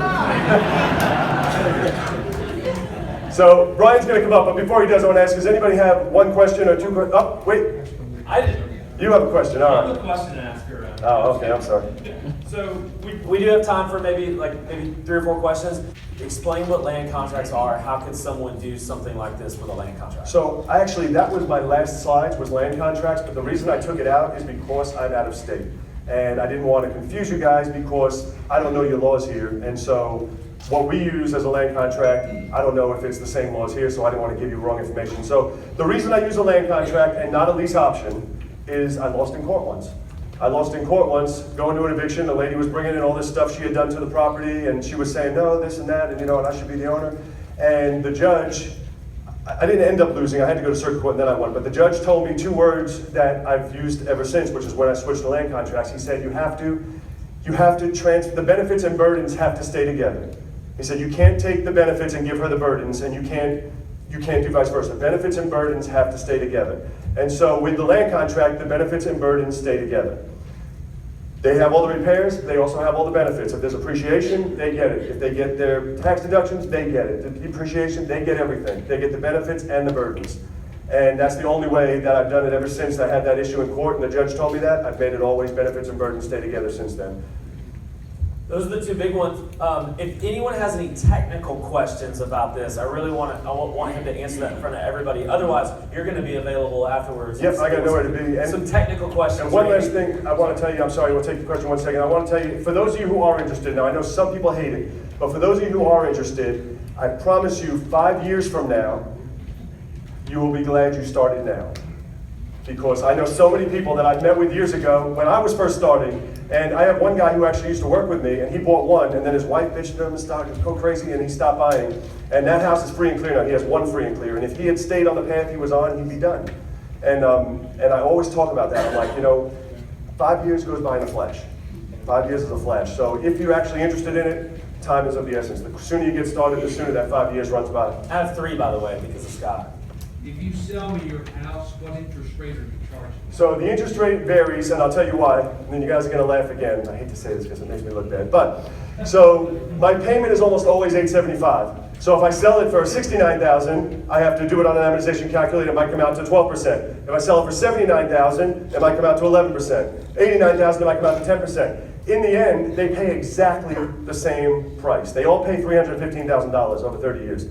So Brian's going to come up, but before he does, I want to ask, does anybody have one question or two questions? Oh, wait. I did. You have a question, all I right. have a question to ask her. Oh, okay, I'm sorry. So We do have time for maybe 3 or 4 questions. Explain what land contracts are. How could someone do something like this with a land contract? So that was my last slides, was land contracts, but the reason I took it out is because I'm out of state. And I didn't want to confuse you guys because I don't know your laws here. And so what we use as a land contract, I don't know if it's the same laws here, so I didn't want to give you wrong information. So the reason I use a land contract and not a lease option is I lost in court once. I lost in court once, going to an eviction. The lady was bringing in all this stuff she had done to the property, and she was saying, no, this and that, and and I should be the owner. And the judge, I didn't end up losing. I had to go to circuit court and then I won. But the judge told me 2 words that I've used ever since, which is when I switched to land contracts. He said, the benefits and burdens have to stay together. He said, you can't take the benefits and give her the burdens, and you can't do vice versa. Benefits and burdens have to stay together. And so with the land contract, the benefits and burdens stay together. They have all the repairs, they also have all the benefits. If there's appreciation, they get it. If they get their tax deductions, they get it. The depreciation, they get everything. They get the benefits and the burdens. And that's the only way that I've done it ever since I had that issue in court and the judge told me that. I've made it always benefits and burdens stay together since then. Those are the 2 big ones. If anyone has any technical questions about this, I want him to answer that in front of everybody. Otherwise, you're going to be available afterwards. Yep, I got nowhere to be. And some technical questions. And one last thing I want to tell you, I'm sorry, we'll take the question 1 second. I want to tell you, for those of you who are interested, now I know some people hate it, but for those of you who are interested, I promise you 5 years from now, you will be glad you started now. Because I know so many people that I've met with years ago when I was first starting, and I have one guy who actually used to work with me, and he bought one, and then his wife bitched him and started go crazy, and he stopped buying. And that house is free and clear now. He has 1 free and clear, and if he had stayed on the path he was on, he'd be done. And I always talk about that. I'm like, 5 years goes by in a flash. 5 years is a flash. So if you're actually interested in it, time is of the essence. The sooner you get started, the sooner that 5 years runs by. I have 3, by the way, because of Scott. If you sell me your house, what interest rate are you charging? So the interest rate varies, and I'll tell you why, and then you guys are going to laugh again. I hate to say this because it makes me look bad. But, so my payment is almost always $875. So if I sell it for $69,000, I have to do it on an amortization calculator. It might come out to 12%. If I sell it for $79,000, it might come out to 11%. $89,000, it might come out to 10%. In the end, they pay exactly the same price. They all pay $315,000 over 30 years.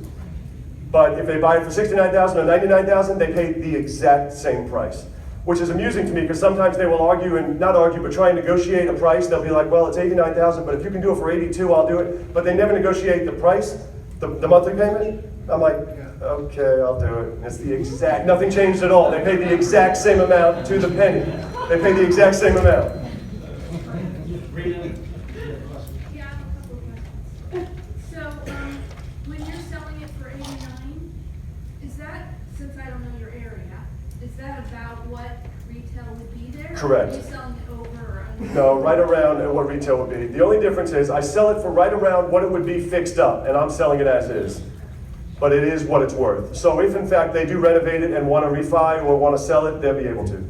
But if they buy it for $69,000 or $99,000, they pay the exact same price, which is amusing to me because sometimes they will argue and not argue, but try and negotiate a price. They'll be like, well, it's $89,000, but if you can do it for $82,000, I'll do it. But they never negotiate the price, the monthly payment. I'm like, okay, I'll do it. It's the exact, nothing changed at all. They pay the exact same amount to the penny. They pay the exact same amount. Yeah, I have a couple of questions. So, when you're selling it for $89,000, is that, since I don't know your area, is that about Correct. Are you selling it over or under? No, right around what retail would be. The only difference is I sell it for right around what it would be fixed up, and I'm selling it as is. But it is what it's worth. So if in fact they do renovate it and want to refi or want to sell it, they'll be able to. Okay.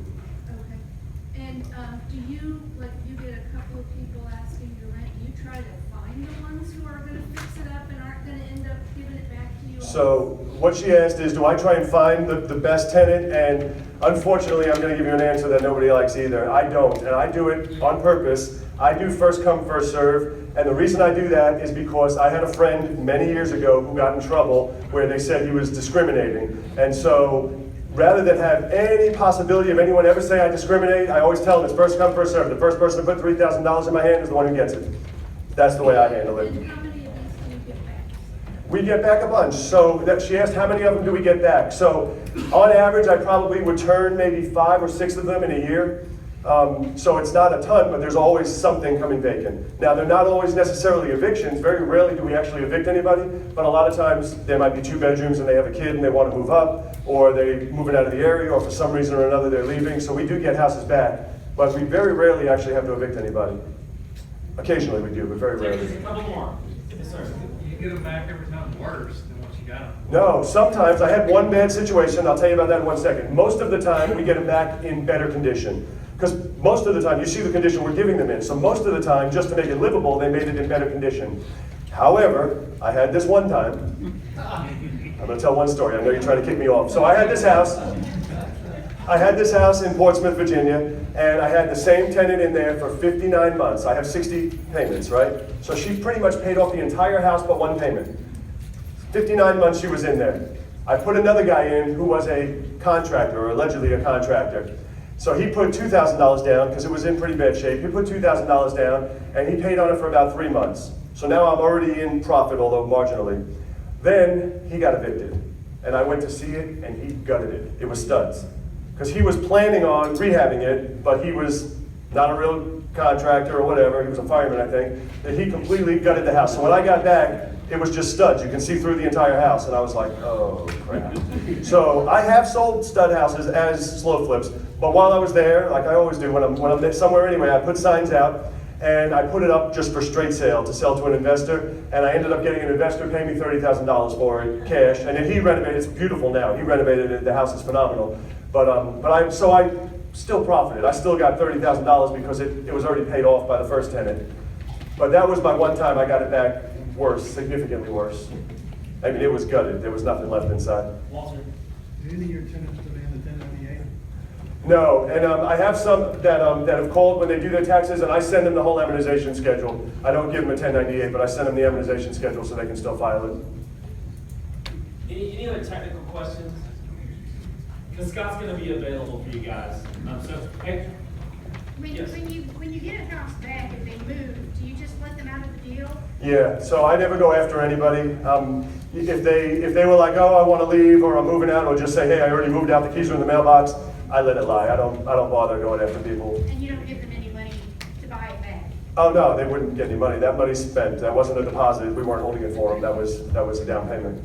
And do you, like, you get a couple of people asking to rent, you try to find the ones who are gonna fix it up and aren't gonna end up giving it back to you? So what she asked is, do I try and find the best tenant? And unfortunately, I'm going to give you an answer that nobody likes either. I don't, and I do it on purpose. I do first come, first serve. And the reason I do that is because I had a friend many years ago who got in trouble where they said he was discriminating. And so rather than have any possibility of anyone ever say I discriminate, I always tell them it's first come, first serve. The first person to put $3,000 in my hand is the one who gets it. That's the way I handle it. And how many of these do you get back? We get back a bunch. So that she asked how many of them do we get back. So on average, I probably would turn maybe 5 or 6 of them in a year. So it's not a ton, but there's always something coming vacant. Now, they're not always necessarily evictions. Very rarely do we actually evict anybody, but a lot of times there might be 2 bedrooms and they have a kid and they want to move up, or they're moving out of the area, or for some reason or another they're leaving. So we do get houses back, but we very rarely actually have to evict anybody. Occasionally we do, but very There's rarely. a couple more. Yes, sir. You get them back every time worse than what you got them. No, sometimes. I had one bad situation. I'll tell you about that in 1 second. Most of the time, we get them back in better condition. Because most of the time, you see the condition we're giving them in. So most of the time, just to make it livable, they made it in better condition. However, I had this one time. I'm going to tell one story. I know you're trying to kick me off. So I had this house. I had this house in Portsmouth, Virginia, and I had the same tenant in there for 59 months. I have 60 payments, right? So she pretty much paid off the entire house but one payment. 59 months she was in there. I put another guy in who was a contractor, or allegedly a contractor. So he put $2,000 down because it was in pretty bad shape. He put $2,000 down and he paid on it for about 3 months. So now I'm already in profit, although marginally. Then he got evicted and I went to see it and he gutted it. It was studs. Because he was planning on rehabbing it, but he was not a real contractor or whatever. He was a fireman, I think. And he completely gutted the house. So when I got back, it was just studs. You can see through the entire house. And I was like, oh, crap. So I have sold stud houses as SlowFlips. But while I was there, like I always do when I'm somewhere anyway, I put signs out. And I put it up just for straight sale to sell to an investor. And I ended up getting an investor pay me $30,000 for it, cash. And then he renovated. It's beautiful now. He renovated it. The house is phenomenal. I still profited. I still got $30,000 because it was already paid off by the first tenant. But that was my one time I got it back worse, significantly worse. I mean, it was gutted. There was nothing left inside. Walter. Do any of your tenants demand the 1098? No, and I have some that have called when they do their taxes, and I send them the whole amortization schedule. I don't give them a 1098, but I send them the amortization schedule so they can still file it. Any other technical questions? Because Scott's going to be available for you guys. Hey, Yes. When you get a house back and they move, do you just let them out of the deal? Yeah, so I never go after anybody. If they were like, oh, I want to leave, or I'm moving out, or just say, hey, I already moved out, the keys are in the mailbox, I let it lie. I don't bother going after people. And you don't give them any money to buy it back? Oh no, they wouldn't get any money. That money's spent. That wasn't a deposit. We weren't holding it for them. That was a down payment.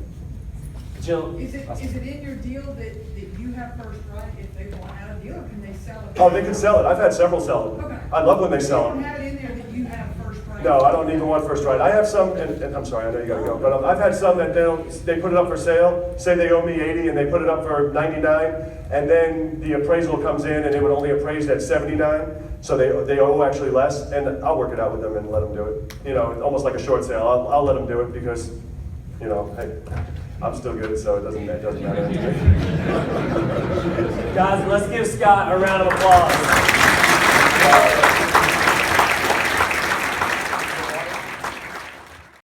Jill, Is it in your deal that you have first right if they want out of deal, or can they sell it? Oh, they can sell it. I've had several sell it. Okay. I love when they sell You don't them. have it in there that you have first right? No, I don't even want first right. I have some, and I'm sorry, I know you gotta go, but I've had some that they put it up for sale, say they owe me 80 and they put it up for 99, and then the appraisal comes in and it would only appraise at 79, so they owe actually less, and I'll work it out with them and let them do it. You know, almost like a short sale. I'll let them do it because, you know, hey, I'm still good, so it doesn't matter. guys, let's give Scott a round of applause.